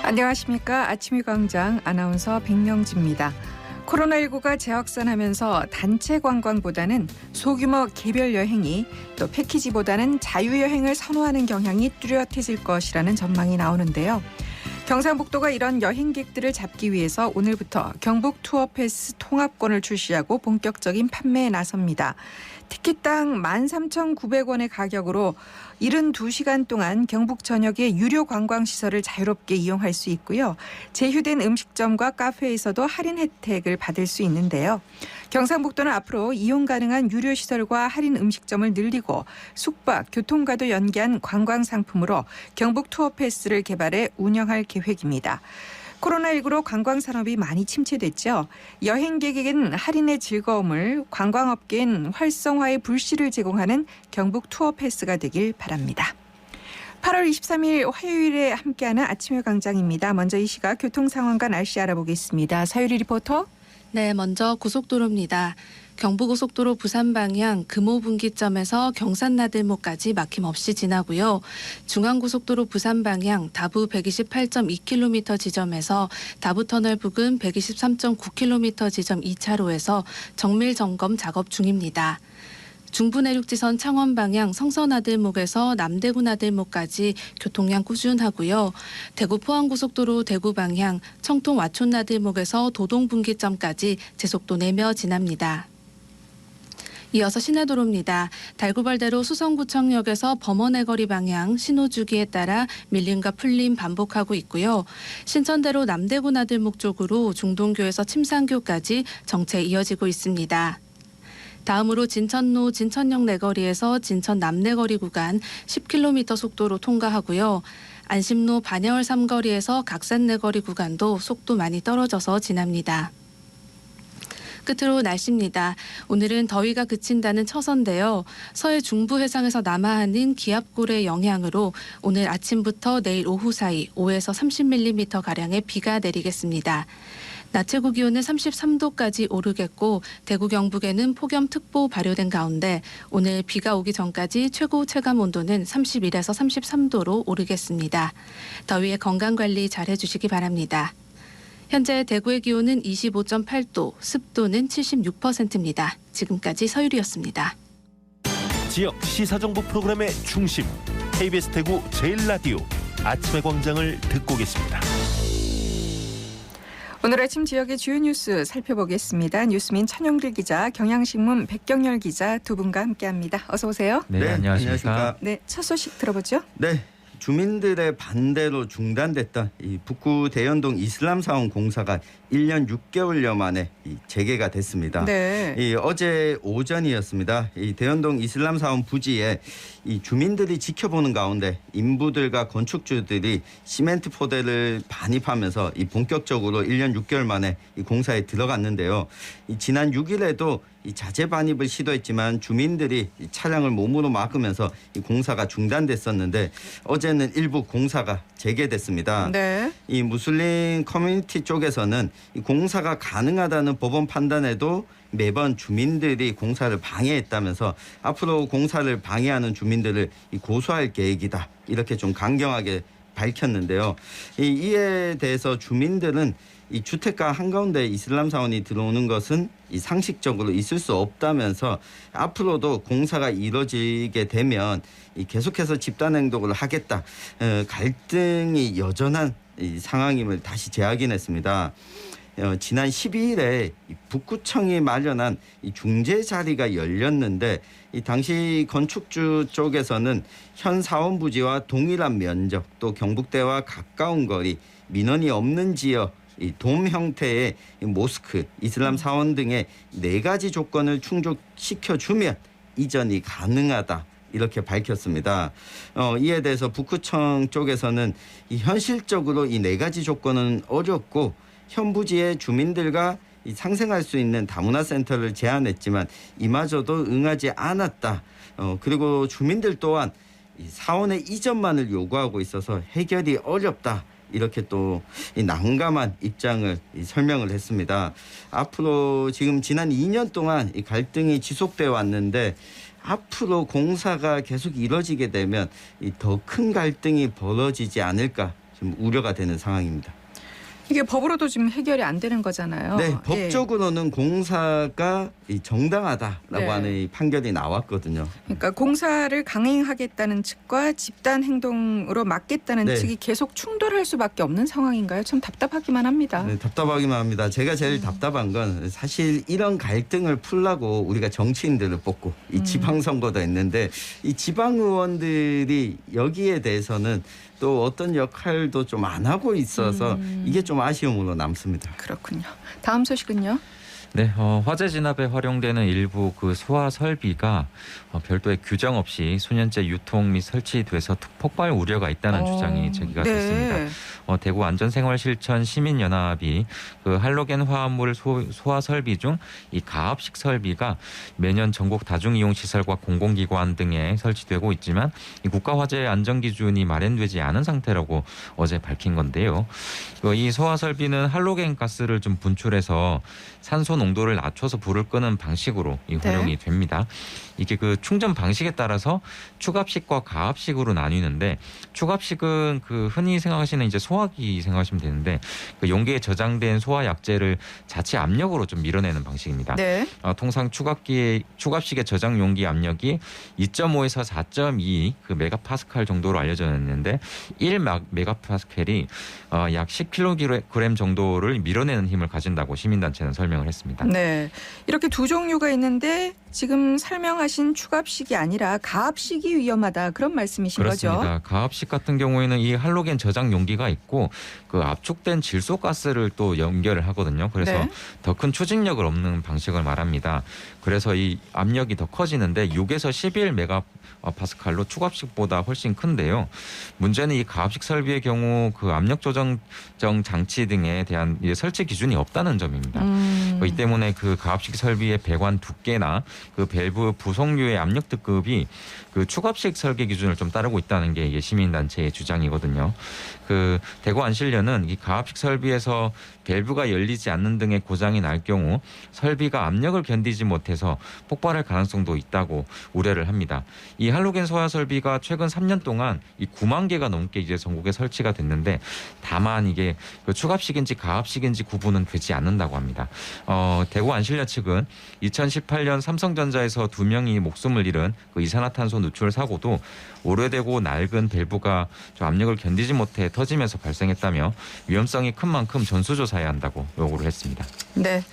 안녕하십니까. 아침의 광장 아나운서 백명지입니다. 코로나19가 재확산하면서 단체 관광보다는 소규모 개별 여행이 또 패키지보다는 자유여행을 선호하는 경향이 뚜렷해질 것이라는 전망이 나오는데요. 경상북도가 이런 여행객들을 잡기 위해서 오늘부터 경북 투어패스 통합권을 출시하고 본격적인 판매에 나섭니다. 티켓당 13,900원의 가격으로 72시간 동안 경북 전역의 유료 관광시설을 자유롭게 이용할 수 있고요. 제휴된 음식점과 카페에서도 할인 혜택을 받을 수 있는데요. 경상북도는 앞으로 이용 가능한 유료 시설과 할인 음식점을 늘리고 숙박, 교통과도 연계한 관광 상품으로 경북 투어패스를 개발해 운영할 계획입니다. 코로나19로 관광산업이 많이 침체됐죠. 여행객에겐 할인의 즐거움을, 관광업계엔 활성화의 불씨를 제공하는 경북 투어패스가 되길 바랍니다. 8월 23일 화요일에 함께하는 아침의 광장입니다. 먼저 이 시각 교통상황과 날씨 알아보겠습니다. 서유리 리포터. 네, 먼저 고속도로입니다. 경부고속도로 부산 방향 금호분기점에서 경산나들목까지 막힘없이 지나고요. 중앙고속도로 부산 방향 다부 128.2km 지점에서 다부터널 부근 123.9km 지점 2차로에서 정밀 점검 작업 중입니다. 중부내륙지선 창원 방향 성서나들목에서 남대구 나들목까지 교통량 꾸준하고요. 대구 포항고속도로 대구 방향 청통 와촌나들목에서 도동분기점까지 제속도 내며 지납니다. 이어서 시내도로입니다. 달구발대로 수성구청역에서 범원해거리 방향 신호주기에 따라 밀림과 풀림 반복하고 있고요. 신천대로 남대구 나들목 쪽으로 중동교에서 침산교까지 정체 이어지고 있습니다. 다음으로 진천로 진천역 내거리에서 진천 남내거리 구간 10km 속도로 통과하고요. 안심로 반야월 삼거리에서 각산 내거리 구간도 속도 많이 떨어져서 지납니다. 끝으로 날씨입니다. 오늘은 더위가 그친다는 처서인데요. 서해 중부 해상에서 남하하는 기압골의 영향으로 오늘 아침부터 내일 오후 사이 5에서 30mm가량의 비가 내리겠습니다. 낮 최고 기온은 33도까지 오르겠고 대구 경북에는 폭염특보 발효된 가운데 오늘 비가 오기 전까지 최고 체감 온도는 31에서 33도로 오르겠습니다. 더위에 건강관리 잘 해주시기 바랍니다. 현재 대구의 기온은 25.8도, 습도는 76%입니다. 지금까지 서유리였습니다. 지역 시사정보 프로그램의 중심, KBS 대구 제1라디오 아침의 광장을 듣고 계십니다. 오늘 아침 지역의 주요 뉴스 살펴보겠습니다. 뉴스민 천용길 기자, 경향신문 백경열 기자 두 분과 함께합니다. 어서 오세요. 네, 안녕하십니까. 네, 첫 소식 들어보죠. 네, 주민들의 반대로 중단됐던 이 북구 대연동 이슬람 사원 공사가 1년 6개월여 만에 재개가 됐습니다. 네. 어제 오전이었습니다. 이 대연동 이슬람 사원 부지에 이 주민들이 지켜보는 가운데 인부들과 건축주들이 시멘트 포대를 반입하면서 이 본격적으로 1년 6개월 만에 이 공사에 들어갔는데요. 지난 6일에도 이 자재 반입을 시도했지만 주민들이 이 차량을 몸으로 막으면서 이 공사가 중단됐었는데 어제는 일부 공사가 재개됐습니다. 네. 이 무슬림 커뮤니티 쪽에서는 이 공사가 가능하다는 법원 판단에도 매번 주민들이 공사를 방해했다면서 앞으로 공사를 방해하는 주민들을 고소할 계획이다. 이렇게 좀 강경하게 밝혔는데요. 이에 대해서 주민들은 이 주택가 한가운데 이슬람 사원이 들어오는 것은 이 상식적으로 있을 수 없다면서 앞으로도 공사가 이루어지게 되면 계속해서 집단 행동을 하겠다. 갈등이 여전한 이 상황임을 다시 재확인했습니다. 지난 12일에 북구청이 마련한 이 중재 자리가 열렸는데 이 당시 건축주 쪽에서는 현 사원 부지와 동일한 면적 또 경북대와 가까운 거리 민원이 없는 지역 이 돔 형태의 모스크, 이슬람 사원 등의 4가지 조건을 충족시켜주면 이전이 가능하다. 이렇게 밝혔습니다. 이에 대해서 북구청 쪽에서는 현실적으로 이 4가지 조건은 어렵고 현 부지의 주민들과 상생할 수 있는 다문화센터를 제안했지만 이마저도 응하지 않았다. 그리고 주민들 또한 사원의 이전만을 요구하고 있어서 해결이 어렵다. 이렇게 또 난감한 입장을 설명을 했습니다. 앞으로 지금 지난 2년 동안 이 갈등이 지속되어 왔는데 앞으로 공사가 계속 이뤄지게 되면 더 큰 갈등이 벌어지지 않을까 좀 우려가 되는 상황입니다. 이게 법으로도 지금 해결이 안 되는 거잖아요. 네, 예. 법적으로는 공사가 정당하다라고 네. 하는 이 판결이 나왔거든요. 그러니까 공사를 강행하겠다는 측과 집단 행동으로 막겠다는 네. 측이 계속 충돌할 수밖에 없는 상황인가요? 참 답답하기만 합니다. 네, 답답하기만 합니다. 제가 제일 답답한 건 사실 이런 갈등을 풀라고 우리가 정치인들을 뽑고 이 지방선거도 했는데 이 지방의원들이 여기에 대해서는 또 어떤 역할도 좀 안 하고 있어서 이게 좀 아쉬움으로 남습니다. 그렇군요. 다음 소식은요? 네, 화재 진압에 활용되는 일부 그 소화 설비가 별도의 규정 없이 수년째 유통 및 설치돼서 폭발 우려가 있다는 주장이 제기가 네. 됐습니다. 대구 안전생활실천 시민연합이 그 할로겐 화합물 소화 설비 중 이 가압식 설비가 매년 전국 다중이용시설과 공공기관 등에 설치되고 있지만 이 국가화재 안전기준이 마련되지 않은 상태라고 어제 밝힌 건데요. 이 소화 설비는 할로겐 가스를 좀 분출해서 산소 농도를 낮춰서 불을 끄는 방식으로 이 활용이 됩니다. 이게 그 충전 방식에 따라서 축압식과 가압식으로 나뉘는데 축압식은 그 흔히 생각하시는 이제 소화기 생각하시면 되는데 그 용기에 저장된 소화 약재를 자체 압력으로 좀 밀어내는 방식입니다. 네. 통상 축압식의 저장 용기 압력이 2.5에서 4.2 그 메가파스칼 정도로 알려져 있는데 1 메가파스칼이 약 10kg 정도를 밀어내는 힘을 가진다고 시민단체는 설명을 했습니다. 네. 이렇게 두 종류가 있는데 지금 설명하신 축압식이 아니라 가압식이 위험하다 그런 말씀이신 그렇습니다. 거죠? 가압식 같은 경우에는 이 할로겐 저장 용기가 있고 그 압축된 질소가스를 또 연결을 하거든요. 그래서 네. 더 큰 추진력을 얻는 방식을 말합니다. 그래서 이 압력이 더 커지는데 6에서 11 메가파스칼로 축압식보다 훨씬 큰데요. 문제는 이 가압식 설비의 경우 그 압력 조정 장치 등에 대한 설치 기준이 없다는 점입니다. 이 때문에 그 가압식 설비의 배관 두께나 그 밸브 부속류의 압력 등급이 그 축압식 설계 기준을 좀 따르고 있다는 게 이게 시민단체의 주장이거든요. 그 대구 안실련은 이 가압식 설비에서 밸브가 열리지 않는 등의 고장이 날 경우 설비가 압력을 견디지 못해서 폭발할 가능성도 있다고 우려를 합니다. 이 할로겐 소화 설비가 최근 3년 동안 이 9만 개가 넘게 이제 전국에 설치가 됐는데 다만 이게 그 축압식인지 가압식인지 구분은 되지 않는다고 합니다. 대구 안실련 측은 2018년 삼성전자에서 2명이 목숨을 잃은 그 이산화탄소 누출 사고도 오래되고 낡은 밸브가 좀 압력을 견디지 못해 터지면서 발생했다며 위험성이 큰 만큼 전수조사해야 한다고 요구를 했습니다. 네.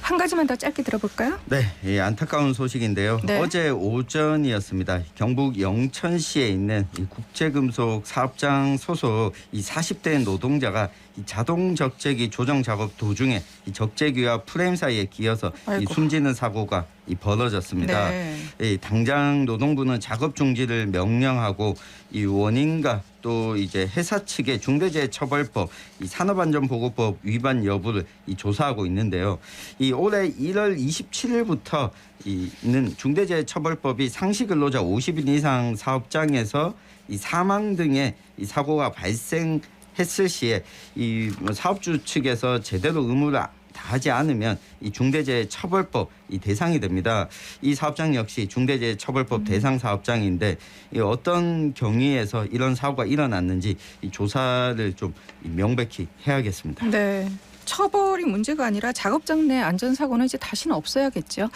한 가지만 더 짧게 들어볼까요? 네, 이 안타까운 소식인데요. 네. 어제 오전이었습니다. 경북 영천시에 있는 이 국제금속 사업장 소속 이 40대 노동자가 이 자동 적재기 조정 작업 도중에 이 적재기와 프레임 사이에 끼어서 이 아이고. 숨지는 사고가 벌어졌습니다. 네. 당장 노동부는 작업 중지를 명령하고 이 원인과 또 이제 회사 측의 중대재해처벌법, 이 산업안전보건법 위반 여부를 조사하고 있는데요. 이 올해 1월 27일부터 있는 중대재해처벌법이 상시근로자 50인 이상 사업장에서 이 사망 등의 이 사고가 발생했을 시에 이 사업주 측에서 제대로 의무를 다하지 않으면 이 중대재해처벌법 이 대상이 됩니다. 이 사업장 역시 중대재해처벌법 대상 사업장인데 이 어떤 경위에서 이런 사고가 일어났는지 이 조사를 좀 명백히 해야겠습니다. 네. 처벌이 문제가 아니라 작업장 내 안전사고는 이제 다시는 없어야겠죠.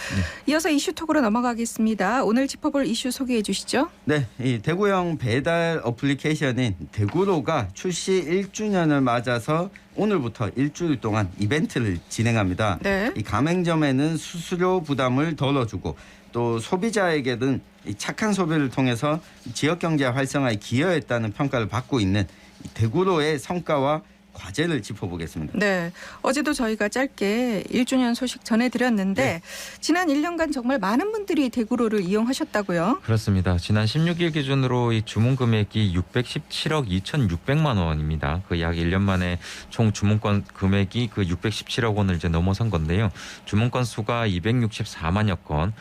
이어서 이슈톡으로 넘어가겠습니다. 오늘 짚어볼 이슈 소개해 주시죠. 네, 이 대구형 배달 어플리케이션인 대구로가 출시 1주년을 맞아서 오늘부터 일주일 동안 이벤트를 진행합니다. 네. 이 가맹점에는 수수료 부담을 덜어주고 또 소비자에게는 이 착한 소비를 통해서 지역 경제 활성화에 기여했다는 평가를 받고 있는 대구로의 성과와 과제를 짚어보겠습니다. 네. 어제도 저희가 짧게 1주년 소식 전해드렸는데 네. 지난 1년간 정말 많은 분들이 대구로를 이용하셨다고요? 그렇습니다. 지난 16일 기준으로 이 주문 금액이 617억 2,600만 원입니다. 그 약 1년 만에 총 주문권 금액이 그 617억 원을 이제 넘어선 건데요. 주문 건 수가 264만여 건.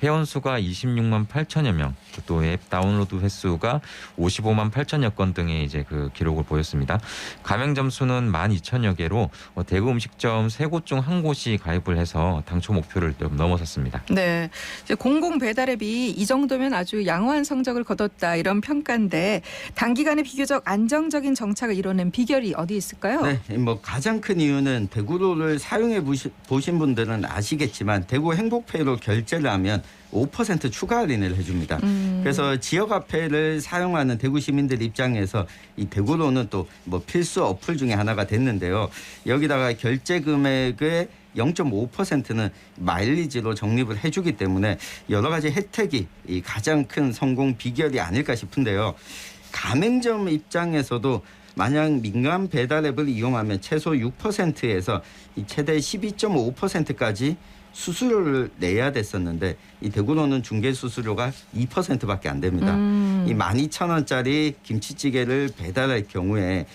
회원 수가 26만 8천여 명, 또 앱 다운로드 횟수가 55만 8천여 건 등의 이제 그 기록을 보였습니다. 가맹점 수는 12,000여 개로 대구 음식점 3곳 중 1곳이 가입을 해서 당초 목표를 좀 넘어섰습니다. 네, 이제 공공 배달 앱이 이 정도면 아주 양호한 성적을 거뒀다 이런 평가인데 단기간에 비교적 안정적인 정착을 이뤄낸 비결이 어디 있을까요? 네, 뭐 가장 큰 이유는 대구로를 사용해 보신 분들은 아시겠지만 대구 행복페이로 결제를 하면 5% 추가 할인을 해줍니다. 그래서 지역 화폐를 사용하는 대구 시민들 입장에서 이 대구로는 또 뭐 필수 어플 중에 하나가 됐는데요. 여기다가 결제 금액의 0.5%는 마일리지로 적립을 해주기 때문에 여러 가지 혜택이 이 가장 큰 성공 비결이 아닐까 싶은데요. 가맹점 입장에서도 만약 민간 배달 앱을 이용하면 최소 6%에서 최대 12.5%까지 수수료를 내야 됐었는데 이 대구로는 중개 수수료가 2%밖에 안 됩니다. 이 12,000원짜리 김치찌개를 배달할 경우에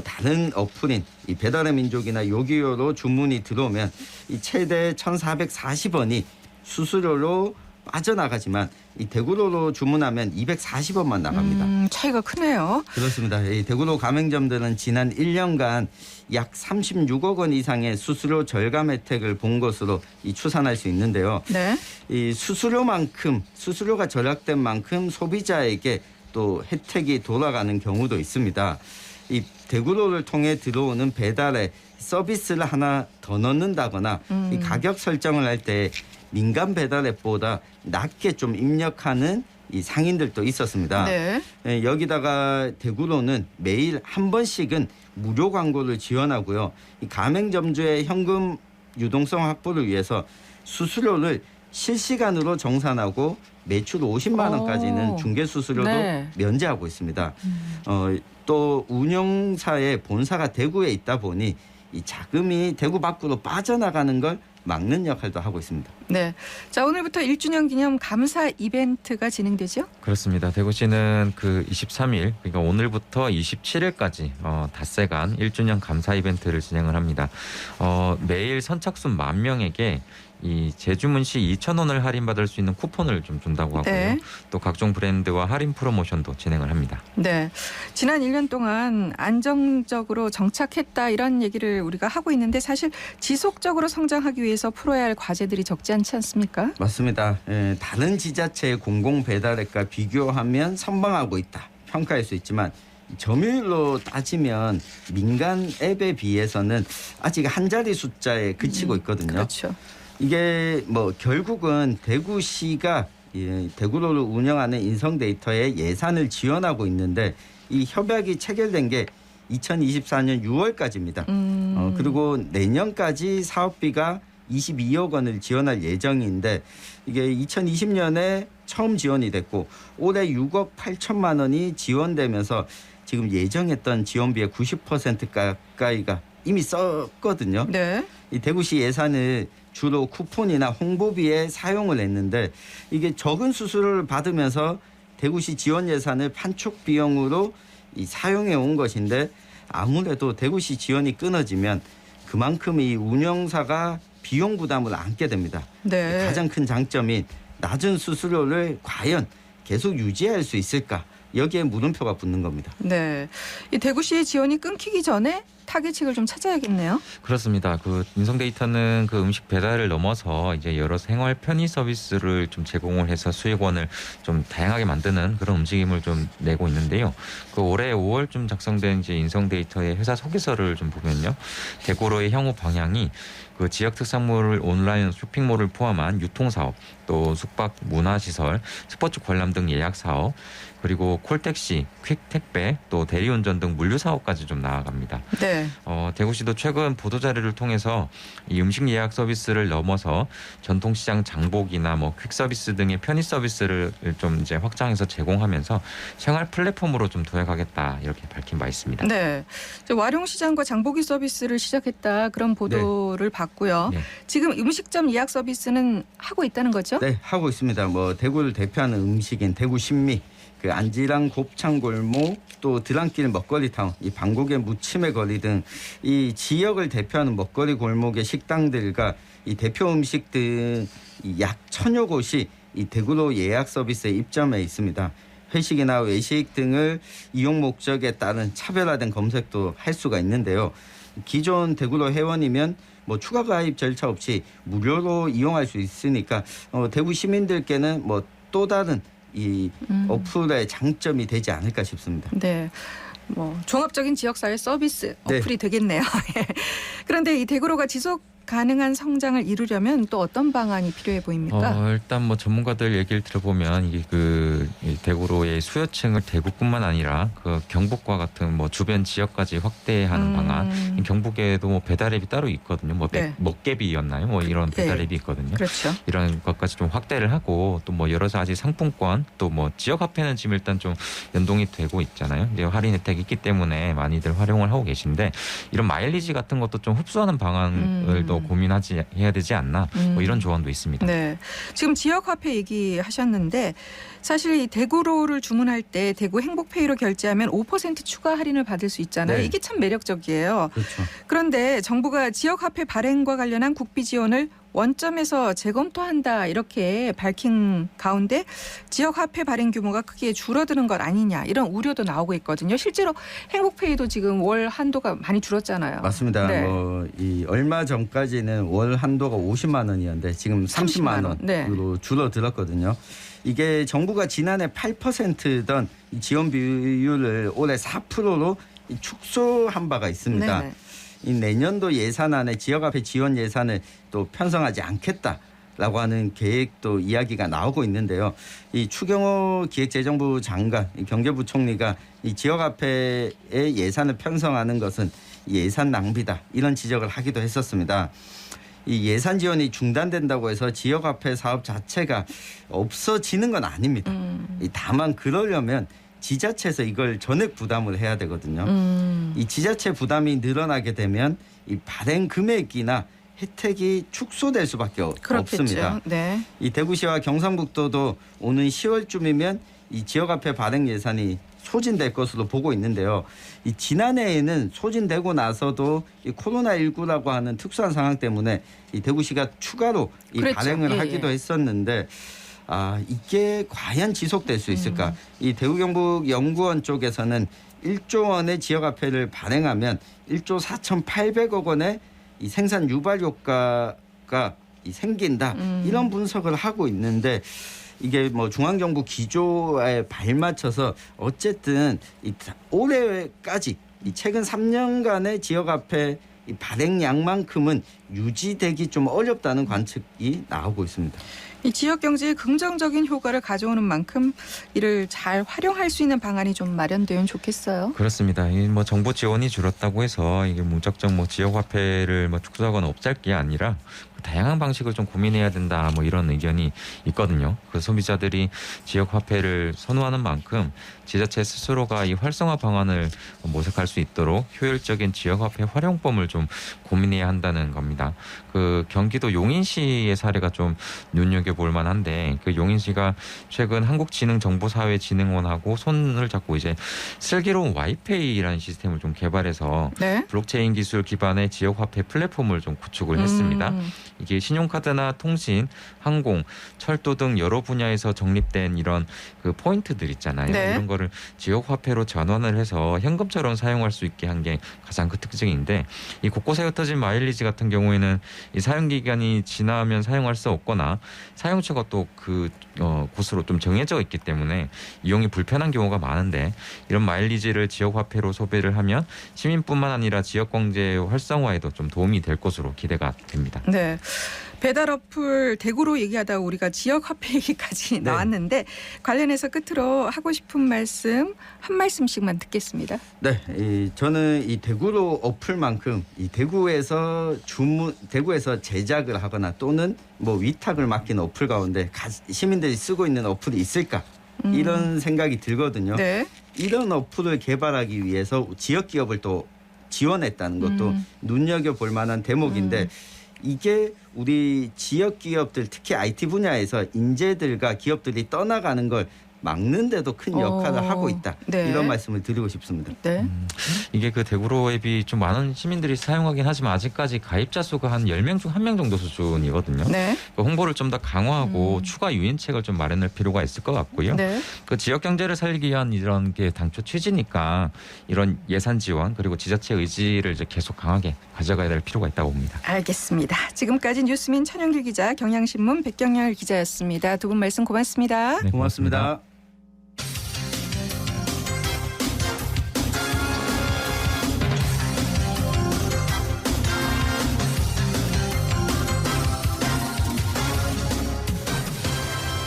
다른 어플인 이 배달의 민족이나 요기요로 주문이 들어오면 이 최대 1,440원이 수수료로 빠져나가지만 이 대구로로 주문하면 240원만 나갑니다. 차이가 크네요. 그렇습니다. 이 대구로 가맹점들은 지난 1년간 약 36억 원 이상의 수수료 절감 혜택을 본 것으로 추산할 수 있는데요. 네. 이 수수료가 절약된 만큼 소비자에게 또 혜택이 돌아가는 경우도 있습니다. 이 대구로를 통해 들어오는 배달에 서비스를 하나 더 넣는다거나 이 가격 설정을 할 때 민간 배달 앱보다 낮게 좀 입력하는 이 상인들도 있었습니다. 네. 여기다가 대구로는 매일 한 번씩은 무료 광고를 지원하고요. 이 가맹점주의 현금 유동성 확보를 위해서 수수료를 실시간으로 정산하고 매출 50만 원까지는 중개 수수료도 네. 면제하고 있습니다. 또 운영사의 본사가 대구에 있다 보니 이 자금이 대구 밖으로 빠져나가는 걸 막는 역할도 하고 있습니다. 네. 자, 오늘부터 1주년 기념 감사 이벤트가 진행되죠? 그렇습니다. 대구시는 그 23일, 그러니까 오늘부터 27일까지 닷새간 1주년 감사 이벤트를 진행을 합니다. 매일 선착순 10,000명에게 이 재주문 시 2,000원을 할인받을 수 있는 쿠폰을 좀 준다고 하고요. 네. 또 각종 브랜드와 할인 프로모션도 진행을 합니다. 네. 지난 1년 동안 안정적으로 정착했다 이런 얘기를 우리가 하고 있는데 사실 지속적으로 성장하기 위해서 풀어야 할 과제들이 적지 않지 않습니까? 맞습니다. 다른 지자체의 공공 배달앱과 비교하면 선방하고 있다 평가할 수 있지만 점유율로 따지면 민간 앱에 비해서는 아직 한 자리 숫자에 그치고 있거든요. 그렇죠. 이게 뭐 결국은 대구시가 대구로를 운영하는 인성 데이터에 예산을 지원하고 있는데 이 협약이 체결된 게 2024년 6월까지입니다. 그리고 내년까지 사업비가 22억 원을 지원할 예정인데 이게 2020년에 처음 지원이 됐고 올해 6억 8천만 원이 지원되면서 지금 예정했던 지원비의 90% 가까이가 이미 썼거든요. 네. 이 대구시 예산을 주로 쿠폰이나 홍보비에 사용을 했는데 이게 적은 수수료를 받으면서 대구시 지원 예산을 판촉 비용으로 사용해 온 것인데 아무래도 대구시 지원이 끊어지면 그만큼 이 운영사가 비용 부담을 안게 됩니다. 네. 가장 큰 장점인 낮은 수수료를 과연 계속 유지할 수 있을까? 여기에 물음표가 붙는 겁니다. 네. 이 대구시의 지원이 끊기기 전에 타겟책을 좀 찾아야겠네요. 그렇습니다. 그 인성 데이터는 그 음식 배달을 넘어서 이제 여러 생활 편의 서비스를 좀 제공을 해서 수익원을 좀 다양하게 만드는 그런 움직임을 좀 내고 있는데요. 그 올해 5월쯤 작성된 이제 인성 데이터의 회사 소개서를 좀 보면요, 대구로의 향후 방향이 그 지역 특산물 온라인 쇼핑몰을 포함한 유통 사업, 또 숙박 문화시설, 스포츠 관람 등 예약 사업, 그리고 콜택시, 퀵택배, 또 대리운전 등 물류 사업까지 좀 나아갑니다. 네. 대구시도 최근 보도자료를 통해서 이 음식 예약 서비스를 넘어서 전통시장 장복이나 뭐 퀵서비스 등의 편의 서비스를 좀 이제 확장해서 제공하면서 생활 플랫폼으로 좀 도약하겠다 이렇게 밝힌 바 있습니다. 네. 와룡시장과 장보기 서비스를 시작했다 그런 보도를 봤고요. 네. 지금 음식점 예약 서비스는 하고 있다는 거죠? 네, 하고 있습니다. 뭐 대구를 대표하는 음식인 대구 신미, 그 안지랑 곱창 골목, 또 드랑길 먹거리 타운, 이 방곡의 무침의 거리 등 이 지역을 대표하는 먹거리 골목의 식당들과 이 대표 음식 등 약 1,000여 곳이 이 대구로 예약 서비스에 입점해 있습니다. 회식이나 외식 등을 이용 목적에 따른 차별화된 검색도 할 수가 있는데요. 기존 대구로 회원이면 뭐 추가 가입 절차 없이 무료로 이용할 수 있으니까 대구 시민들께는 뭐 또 다른 이 어플의 장점이 되지 않을까 싶습니다. 네. 뭐 종합적인 지역사회 서비스 네. 어플이 되겠네요. 예. 그런데 이 대구로가 지속 가능한 성장을 이루려면 또 어떤 방안이 필요해 보입니까? 일단 뭐 전문가들 얘기를 들어보면 이게 이 대구로의 수요층을 대구뿐만 아니라 그 경북과 같은 뭐 주변 지역까지 확대하는 방안. 경북에도 뭐 배달앱이 따로 있거든요. 뭐 네. 먹개비였나요? 뭐 이런 네. 배달앱이 있거든요. 그렇죠. 이런 것까지 좀 확대를 하고 또 뭐 여러 가지 상품권 또 뭐 지역 화폐는 지금 일단 좀 연동이 되고 있잖아요. 이제 할인 혜택이 있기 때문에 많이들 활용을 하고 계신데 이런 마일리지 같은 것도 좀 흡수하는 방안을 또 해야 되지 않나 뭐 이런 조언도 있습니다. 네, 지금 지역 화폐 얘기하셨는데 사실 이 대구로를 주문할 때 대구 행복페이로 결제하면 5% 추가 할인을 받을 수 있잖아요. 네. 이게 참 매력적이에요. 그렇죠. 그런데 정부가 지역 화폐 발행과 관련한 국비 지원을 원점에서 재검토한다 이렇게 밝힌 가운데 지역 화폐 발행 규모가 크게 줄어드는 것 아니냐 이런 우려도 나오고 있거든요. 실제로 행복페이도 지금 월 한도가 많이 줄었잖아요. 맞습니다. 네. 이 얼마 전까지는 월 한도가 50만 원이었는데 지금 30만 원으로 네. 줄어들었거든요. 이게 정부가 지난해 8%던 이 지원 비율을 올해 4%로 축소한 바가 있습니다. 네네. 이 내년도 예산안에 지역화폐 지원 예산을 또 편성하지 않겠다라고 하는 계획도 이야기가 나오고 있는데요. 이 추경호 기획재정부 장관, 이 경제부총리가 이 지역화폐의 예산을 편성하는 것은 예산 낭비다 이런 지적을 하기도 했었습니다. 이 예산 지원이 중단된다고 해서 지역화폐 사업 자체가 없어지는 건 아닙니다. 다만 그러려면 지자체에서 이걸 전액 부담을 해야 되거든요. 이 지자체 부담이 늘어나게 되면 이 발행 금액이나 혜택이 축소될 수밖에 그렇겠죠. 없습니다. 네. 이 대구시와 경상북도도 오는 10월쯤이면 이 지역화폐 발행 예산이 소진될 것으로 보고 있는데요. 이 지난해에는 소진되고 나서도 이 코로나19라고 하는 특수한 상황 때문에 이 대구시가 추가로 이 그랬죠. 발행을 예, 하기도 예. 했었는데 이게 과연 지속될 수 있을까? 이 대구경북연구원 쪽에서는 1조 원의 지역화폐를 발행하면 1조 4,800억 원의 이 생산 유발 효과가 생긴다. 이런 분석을 하고 있는데 이게 뭐 중앙정부 기조에 발맞춰서 어쨌든 올해까지 이 최근 3년간의 지역화폐 이 발행량만큼은 유지되기 좀 어렵다는 관측이 나오고 있습니다. 이 지역 경제에 긍정적인 효과를 가져오는 만큼 이를 잘 활용할 수 있는 방안이 좀 마련되면 좋겠어요. 그렇습니다. 이 뭐 정부 지원이 줄었다고 해서 이게 무작정 뭐 지역 화폐를 뭐 축소하거나 없앨 게 아니라 다양한 방식을 좀 고민해야 된다 뭐 이런 의견이 있거든요. 그래서 소비자들이 지역 화폐를 선호하는 만큼 지자체 스스로가 이 활성화 방안을 모색할 수 있도록 효율적인 지역 화폐 활용법을 좀 고민해야 한다는 겁니다. 그 경기도 용인시의 사례가 좀 눈여겨볼 만한데 그 용인시가 최근 한국지능정보사회진흥원하고 손을 잡고 이제 슬기로운 와이페이라는 시스템을 좀 개발해서 네. 블록체인 기술 기반의 지역 화폐 플랫폼을 좀 구축을 했습니다. 이게 신용카드나 통신, 항공, 철도 등 여러 분야에서 적립된 이런 그 포인트들 있잖아요. 네. 이런 거를 지역 화폐로 전환을 해서 현금처럼 사용할 수 있게 한 게 가장 그 특징인데 이 곳곳에 흩어진 마일리지 같은 경우에는 이 사용 기간이 지나면 사용할 수 없거나 사용처가 또 그 곳으로 좀 정해져 있기 때문에 이용이 불편한 경우가 많은데 이런 마일리지를 지역 화폐로 소비를 하면 시민뿐만 아니라 지역 경제 활성화에도 좀 도움이 될 것으로 기대가 됩니다. 네. 배달 어플 대구로 얘기하다가 우리가 지역 화폐 얘기까지 나왔는데 관련해서 끝으로 하고 싶은 말씀 한 말씀씩만 듣겠습니다. 네, 저는 이 대구로 어플만큼 이 대구에서 제작을 하거나 또는 뭐 위탁을 맡긴 어플 가운데 시민들이 쓰고 있는 어플이 있을까 이런 생각이 들거든요. 네. 이런 어플을 개발하기 위해서 지역 기업을 또 지원했다는 것도 눈여겨볼 만한 대목인데 이게 우리 지역 기업들 특히 IT 분야에서 인재들과 기업들이 떠나가는 걸 막는데도 큰 역할을 하고 있다. 네. 이런 말씀을 드리고 싶습니다. 네. 이게 그 대구로 앱이 좀 많은 시민들이 사용하긴 하지만 아직까지 가입자 수가 한 10명 중 1명 정도 수준이거든요. 네. 그 홍보를 좀 더 강화하고 추가 유인책을 좀 마련할 필요가 있을 것 같고요. 네. 그 지역 경제를 살리기 위한 이런 게 당초 취지니까 이런 예산 지원 그리고 지자체 의지를 이제 계속 강하게 가져가야 될 필요가 있다고 봅니다. 알겠습니다. 지금까지 뉴스민 천영길 기자, 경향신문 백경열 기자였습니다. 두 분 말씀 고맙습니다. 네, 고맙습니다.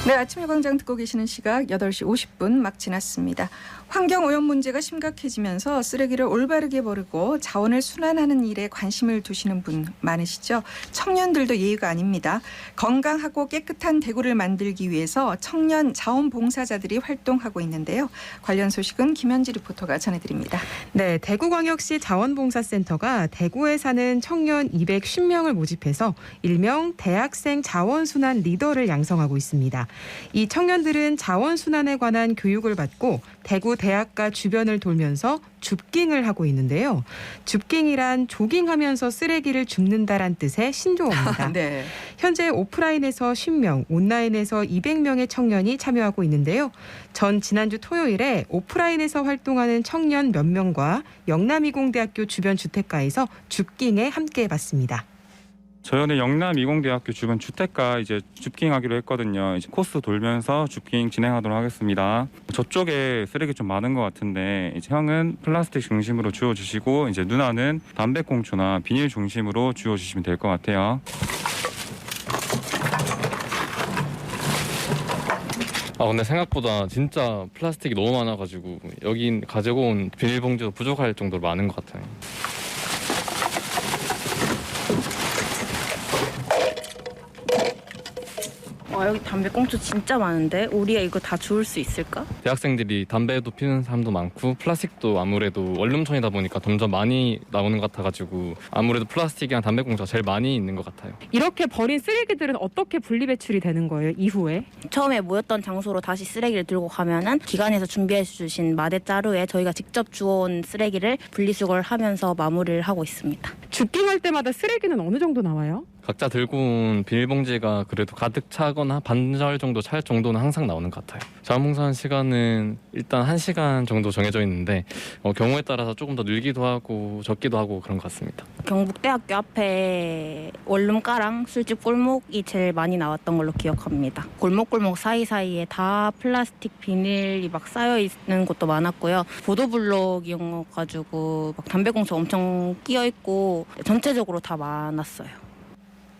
네, 아침의 광장 듣고 계시는 시각 8시 50분 막 지났습니다. 환경오염 문제가 심각해지면서 쓰레기를 올바르게 버리고 자원을 순환하는 일에 관심을 두시는 분 많으시죠? 청년들도 예의가 아닙니다. 건강하고 깨끗한 대구를 만들기 위해서 청년 자원봉사자들이 활동하고 있는데요. 관련 소식은 김현지 리포터가 전해드립니다. 네, 대구광역시 자원봉사센터가 대구에 사는 청년 210명을 모집해서 일명 대학생 자원순환 리더를 양성하고 있습니다. 이 청년들은 자원순환에 관한 교육을 받고 대구 대학가 주변을 돌면서 줍깅을 하고 있는데요. 줍깅이란 조깅하면서 쓰레기를 줍는다란 뜻의 신조어입니다. 네. 현재 오프라인에서 10명, 온라인에서 200명의 청년이 참여하고 있는데요. 지난주 토요일에 오프라인에서 활동하는 청년 몇 명과 영남이공대학교 주변 주택가에서 줍깅에 함께해봤습니다. 저희는 영남이공대학교 주변 주택가 이제 줍깅하기로 했거든요. 이제 코스 돌면서 줍깅 진행하도록 하겠습니다. 저쪽에 쓰레기 좀 많은 것 같은데 이제 형은 플라스틱 중심으로 주워주시고 이제 누나는 담배꽁초나 비닐 중심으로 주워주시면 될 것 같아요. 근데 생각보다 진짜 플라스틱이 너무 많아가지고 여기 가지고 온 비닐봉지도 부족할 정도로 많은 것 같아요. 여기 담배꽁초 진짜 많은데 우리가 이거 다 주울 수 있을까? 대학생들이 담배도 피우는 사람도 많고 플라스틱도 아무래도 원룸촌이다 보니까 점점 많이 나오는 것 같아가지고 아무래도 플라스틱이랑 담배꽁초가 제일 많이 있는 것 같아요. 이렇게 버린 쓰레기들은 어떻게 분리배출이 되는 거예요, 이후에? 처음에 모였던 장소로 다시 쓰레기를 들고 가면은 기관에서 준비해 주신 마대자루에 저희가 직접 주워온 쓰레기를 분리수거를 하면서 마무리를 하고 있습니다. 줍깅할 때마다 쓰레기는 어느 정도 나와요? 각자 들고 온 비닐봉지가 그래도 가득 차거나 반절 정도 찰 정도는 항상 나오는 것 같아요. 자원봉사하는 시간은 일단 1시간 정도 정해져 있는데 경우에 따라서 조금 더 늘기도 하고 적기도 하고 그런 것 같습니다. 경북대학교 앞에 원룸가랑 술집 골목이 제일 많이 나왔던 걸로 기억합니다. 골목골목 사이사이에 다 플라스틱 비닐이 막 쌓여 있는 곳도 많았고요. 보도블록이어가지고 막 담배꽁초 엄청 끼어 있고 전체적으로 다 많았어요.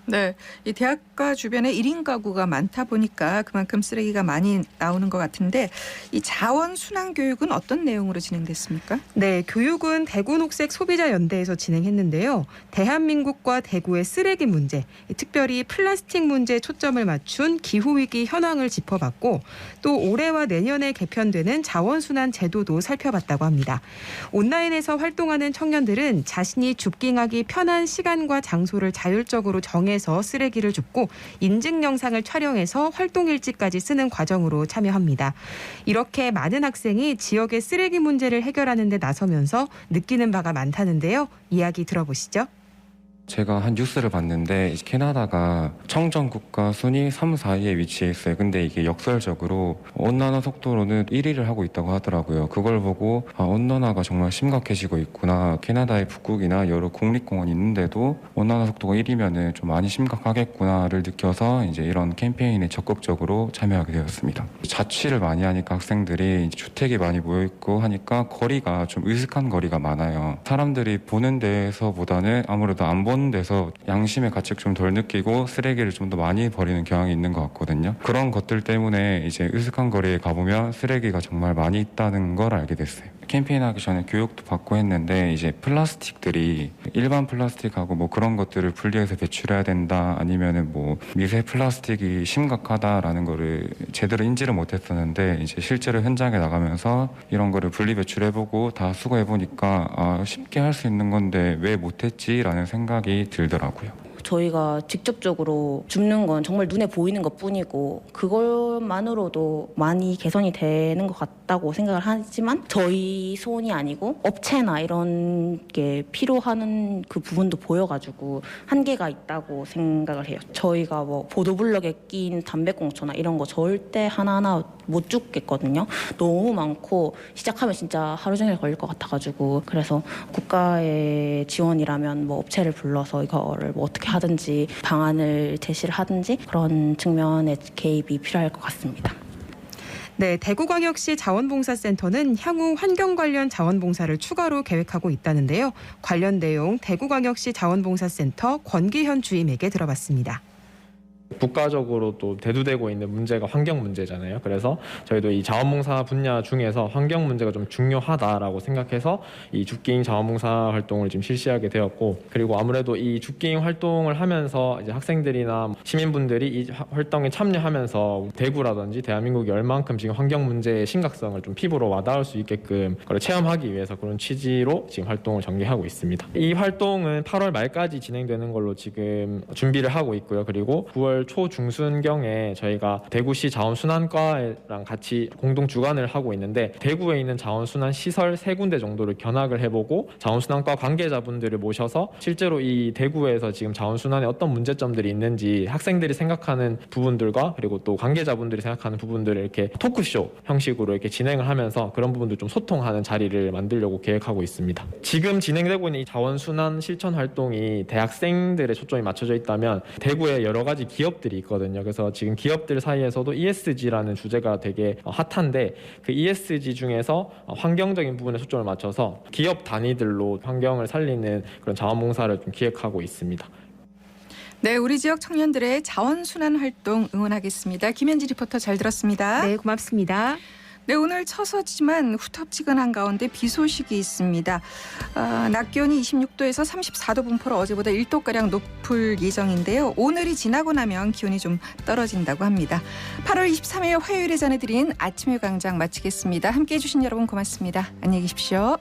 네, 이 대학가 주변에 1인 가구가 많다 보니까 그만큼 쓰레기가 많이 나오는 것 같은데 이 자원 순환 교육은 어떤 내용으로 진행됐습니까? 네, 교육은 대구녹색소비자연대에서 진행했는데요. 대한민국과 대구의 쓰레기 문제, 특별히 플라스틱 문제에 초점을 맞춘 기후위기 현황을 짚어봤고 또 올해와 내년에 개편되는 자원순환 제도도 살펴봤다고 합니다. 온라인에서 활동하는 청년들은 자신이 줍깅하기 편한 시간과 장소를 자율적으로 정해서 쓰레기를 줍고 인증 영상을 촬영해서 활동 일지까지 쓰는 과정으로 참여합니다. 이렇게 많은 학생이 지역의 쓰레기 문제를 해결하는 데 나서면서 느끼는 바가 많다는데요. 이야기 들어보시죠. 제가 한 뉴스를 봤는데 캐나다가 청정국가 순위 3, 4위에 위치해 있어요. 근데 이게 역설적으로 온난화 속도로는 1위를 하고 있다고 하더라고요. 그걸 보고 온난화가 정말 심각해지고 있구나. 캐나다의 북극이나 여러 국립공원이 있는데도 온난화 속도가 1위면은 좀 많이 심각하겠구나를 느껴서 이제 이런 캠페인에 적극적으로 참여하게 되었습니다. 자취를 많이 하니까 학생들이 주택이 많이 모여 있고 하니까 거리가 좀 으슥한 거리가 많아요. 사람들이 보는 데서보다는 아무래도 안 보는 데서 양심의 가책 좀 덜 느끼고 쓰레기를 좀 더 많이 버리는 경향이 있는 것 같거든요. 그런 것들 때문에 이제 으슥한 거리에 가보면 쓰레기가 정말 많이 있다는 걸 알게 됐어요. 캠페인하기 전에 교육도 받고 했는데 이제 플라스틱들이 일반 플라스틱하고 뭐 그런 것들을 분리해서 배출해야 된다 아니면은 뭐 미세 플라스틱이 심각하다라는 거를 제대로 인지를 못했었는데 이제 실제로 현장에 나가면서 이런 거를 분리 배출해보고 다 수거해보니까 쉽게 할 수 있는 건데 왜 못했지라는 생각이 들더라고요. 저희가 직접적으로 줍는 건 정말 눈에 보이는 것뿐이고 그것만으로도 많이 개선이 되는 것 같다고 생각을 하지만 저희 손이 아니고 업체나 이런 게 필요한 그 부분도 보여가지고 한계가 있다고 생각을 해요. 저희가 뭐 보도블럭에 낀 담배꽁초나 이런 거 절대 하나하나 못 줍겠거든요. 너무 많고 시작하면 진짜 하루 종일 걸릴 것 같아가지고 그래서 국가의 지원이라면 뭐 업체를 불러서 이거를 뭐 어떻게 하든지 방안을 제시를 하든지 그런 측면의 개입이 필요할 것 같습니다. 네, 대구광역시 자원봉사센터는 향후 환경 관련 자원봉사를 추가로 계획하고 있다는데요. 관련 내용 대구광역시 자원봉사센터 권기현 주임에게 들어봤습니다. 국가적으로 또 대두되고 있는 문제가 환경 문제잖아요. 그래서 저희도 이 자원봉사 분야 중에서 환경 문제가 좀 중요하다라고 생각해서 이 줍깅 자원봉사 활동을 지금 실시하게 되었고, 그리고 아무래도 이 줍깅 활동을 하면서 이제 학생들이나 시민분들이 이 활동에 참여하면서 대구라든지 대한민국이 얼만큼 지금 환경 문제의 심각성을 좀 피부로 와닿을 수 있게끔 그걸 체험하기 위해서 그런 취지로 지금 활동을 전개하고 있습니다. 이 활동은 8월 말까지 진행되는 걸로 지금 준비를 하고 있고요. 그리고 9월 초중순경에 저희가 대구시 자원순환과랑 같이 공동 주관을 하고 있는데, 대구에 있는 자원순환 시설 3군데 정도를 견학을 해보고 자원순환과 관계자분들을 모셔서 실제로 이 대구에서 지금 자원순환에 어떤 문제점들이 있는지 학생들이 생각하는 부분들과 그리고 또 관계자분들이 생각하는 부분들을 이렇게 토크쇼 형식으로 이렇게 진행을 하면서 그런 부분들 좀 소통하는 자리를 만들려고 계획하고 있습니다. 지금 진행되고 있는 이 자원순환 실천 활동이 대학생들의 초점이 맞춰져 있다면 대구에 여러 가지 기업들이 있거든요. 그래서 지금 기업들 사이에서도 ESG라는 주제가 되게 핫한데, 그 ESG 중에서 환경적인 부분에 초점을 맞춰서 기업 단위들로 환경을 살리는 그런 자원봉사를 좀 기획하고 있습니다. 네, 우리 지역 청년들의 자원순환 활동 응원하겠습니다. 김현지 리포터 잘 들었습니다. 네, 고맙습니다. 네, 오늘 처서지만 후텁지근한 가운데 비 소식이 있습니다. 낮 기온이 26도에서 34도 분포로 어제보다 1도가량 높을 예정인데요. 오늘이 지나고 나면 기온이 좀 떨어진다고 합니다. 8월 23일 화요일에 전해드린 아침의 광장 마치겠습니다. 함께해 주신 여러분 고맙습니다. 안녕히 계십시오.